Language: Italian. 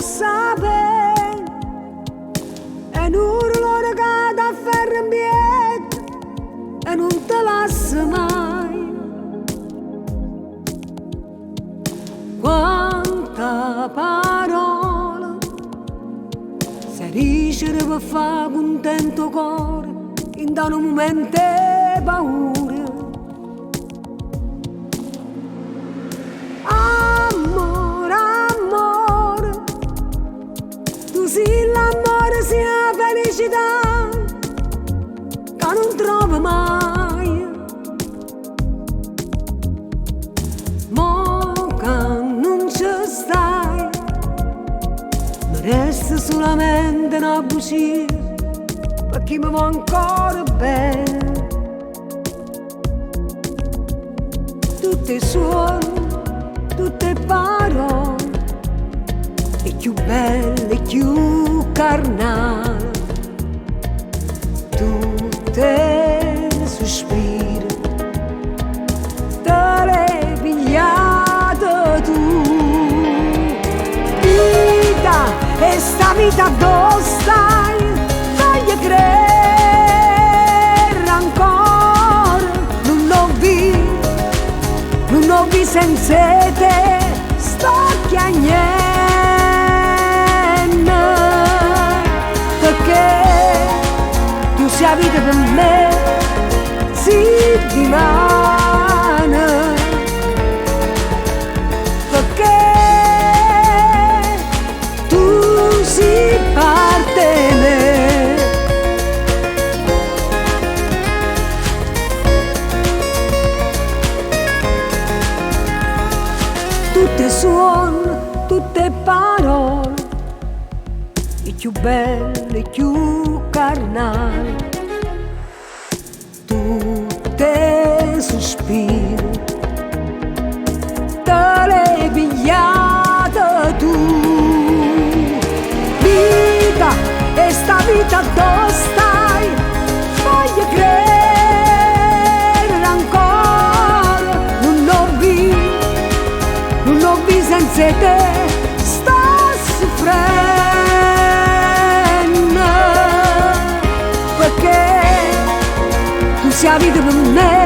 sapere e non loro che ti afferra in piedi e non te lascia mai. Quanta parola se dice per fare contento cuore in da un momento di paura. Amore, amore, tu sei l'amore, sei la felicità che non trovo mai. Mo che non ci stai, mi resta solamente una bugia perché mi va ancora bene. Tutti i suoni, tutte parole, e più belle, e più carnali, tutte sospiri, te le pigliate tu. Vita, e sta vita dove stai, voglio credere ancora, non l'ho visto, non l'ho visto senza te, sto chiagnendo, perché tu sei la vita per me, si rimane, perché tu sei parte di me. Tutte suoni, tutte parole, i più belli, i più carnali, tutte sospiri, te le pigliate tu. Vita, e sta vita dove stai, voglio credere ancora, non l'ho visto, non l'ho visto senza te, sto soffrendo, perché tu sei la vita per me.